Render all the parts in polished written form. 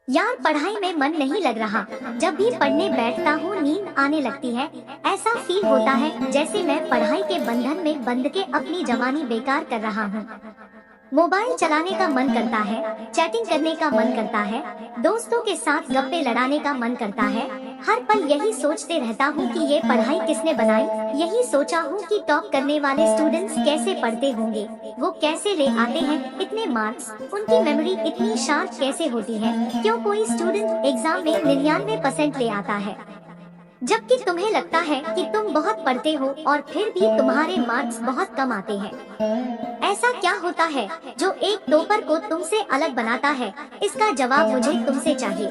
यार पढ़ाई में मन नहीं लग रहा। जब भी पढ़ने बैठता हूँ नींद आने लगती है। ऐसा फील होता है जैसे मैं पढ़ाई के बंधन में बंध के अपनी जवानी बेकार कर रहा हूँ। मोबाइल चलाने का मन करता है, चैटिंग करने का मन करता है, दोस्तों के साथ गप्पे लड़ाने का मन करता है। हर पल यही सोचते रहता हूँ कि ये पढ़ाई किसने बनाई। यही सोचा हूँ कि टॉप करने वाले स्टूडेंट्स कैसे पढ़ते होंगे, वो कैसे ले आते हैं इतने मार्क्स, उनकी मेमोरी इतनी शार्प कैसे होती है। क्यों कोई स्टूडेंट एग्जाम में 99% ले आता है, जबकि तुम्हें लगता है कि तुम बहुत पढ़ते हो और फिर भी तुम्हारे मार्क्स बहुत कम आते हैं। ऐसा क्या होता है जो एक टॉपर को तुमसे अलग बनाता है? इसका जवाब मुझे तुमसे चाहिए।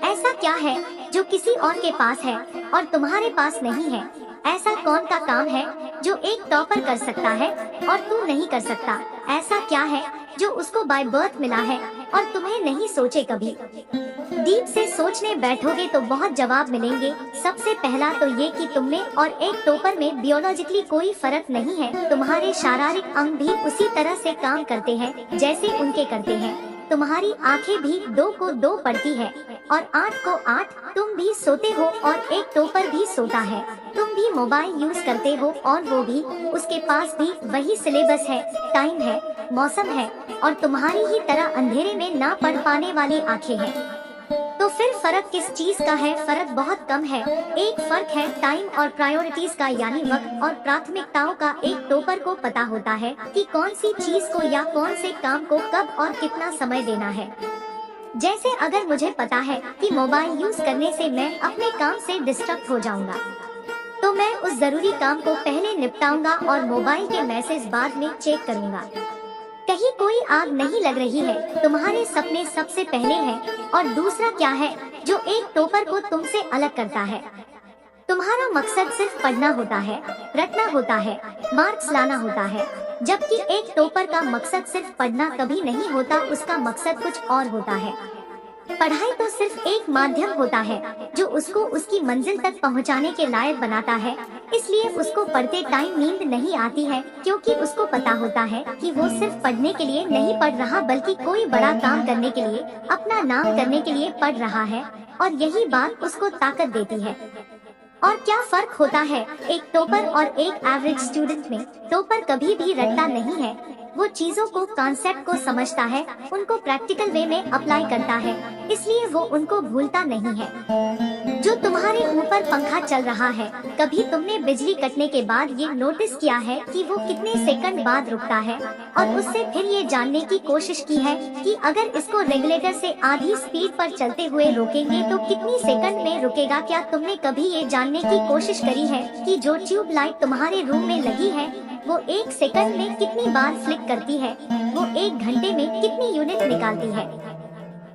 ऐसा क्या है जो किसी और के पास है और तुम्हारे पास नहीं है? ऐसा कौन का काम है जो एक टॉपर कर सकता है और तू नहीं कर सकता? ऐसा क्या है जो उसको बाय बर्थ मिला है और तुम्हें नहीं सोचे कभी? डीप से सोचने बैठोगे तो बहुत जवाब मिलेंगे। सबसे पहला तो ये कि तुम में और एक टॉपर में बियोलॉजिकली कोई फर्क नहीं है। तुम्हारे शारीरिक अंग भी उसी तरह से काम करते हैं जैसे उनके करते हैं। तुम्हारी आंखें भी 2 को 2 पढ़ती है और 8 को 8। तुम भी सोते हो और एक टॉपर भी सोता है। तुम भी मोबाइल यूज करते हो और वो भी, उसके पास भी वही सिलेबस है, टाइम है, मौसम है और तुम्हारी ही तरह अंधेरे में ना पढ़ पाने वाली आंखें हैं। तो फिर फर्क किस चीज का है? फर्क बहुत कम है। एक फर्क है टाइम और प्रायोरिटीज का, यानी वक्त और प्राथमिकताओं का। एक टॉपर को पता होता है कि कौन सी चीज को या कौन से काम को कब और कितना समय देना है। जैसे अगर मुझे पता है कि मोबाइल यूज करने से मैं अपने काम से डिस्ट्रैक्ट हो जाऊंगा, तो मैं उस जरूरी काम को पहले निपटाऊंगा और मोबाइल के मैसेज बाद में चेक करूंगा। कहीं कोई आग नहीं लग रही है, तुम्हारे सपने सबसे पहले हैं। और दूसरा क्या है जो एक टॉपर को तुमसे अलग करता है? तुम्हारा मकसद सिर्फ पढ़ना होता है, रटना होता है, मार्क्स लाना होता है, जबकि एक टॉपर का मकसद सिर्फ पढ़ना कभी नहीं होता, उसका मकसद कुछ और होता है। पढ़ाई तो सिर्फ एक माध्यम होता है जो उसको उसकी मंजिल तक पहुंचाने के लायक बनाता है। इसलिए उसको पढ़ते टाइम नींद नहीं आती है, क्योंकि उसको पता होता है कि वो सिर्फ पढ़ने के लिए नहीं पढ़ रहा, बल्कि कोई बड़ा काम करने के लिए, अपना नाम करने के लिए पढ़ रहा है। और यही बात उसको ताकत देती है। और क्या फर्क होता है एक टॉपर और एक एवरेज स्टूडेंट में? टॉपर कभी भी रटता नहीं है, वो चीजों को, कॉन्सेप्ट को समझता है, उनको प्रैक्टिकल वे में अप्लाई करता है, इसलिए वो उनको भूलता नहीं है। जो तुम्हारे ऊपर पंखा चल रहा है, कभी तुमने बिजली कटने के बाद ये नोटिस किया है कि वो कितने सेकंड बाद रुकता है? और उससे फिर ये जानने की कोशिश की है कि अगर इसको रेगुलेटर से आधी स्पीड पर चलते हुए रोकेंगे तो कितनी सेकंड में रुकेगा? क्या तुमने कभी ये जानने की कोशिश करी है कि जो ट्यूब लाइट तुम्हारे रूम में लगी है वो 1 सेकंड में कितनी बार फ्लिक करती है? वो 1 घंटे में कितनी यूनिट निकालती है?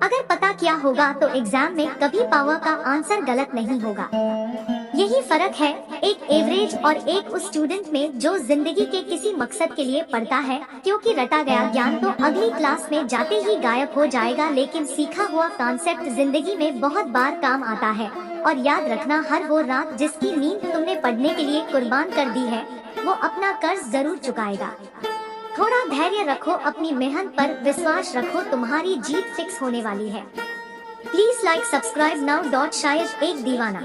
अगर पता किया होगा तो एग्जाम में कभी पावर का आंसर गलत नहीं होगा। यही फर्क है एक एवरेज और एक उस स्टूडेंट में जो जिंदगी के किसी मकसद के लिए पढ़ता है, क्योंकि रटा गया ज्ञान तो अगली क्लास में जाते ही गायब हो जाएगा, लेकिन सीखा हुआ कॉन्सेप्ट जिंदगी में बहुत बार काम आता है। और याद रखना, हर वो रात जिसकी नींद तुमने पढ़ने के लिए कुर्बान कर दी है, वो अपना कर्ज जरूर चुकाएगा। थोड़ा धैर्य रखो, अपनी मेहनत पर विश्वास रखो, तुम्हारी जीत फिक्स होने वाली है। Please like, subscribe now. शायद एक दीवाना।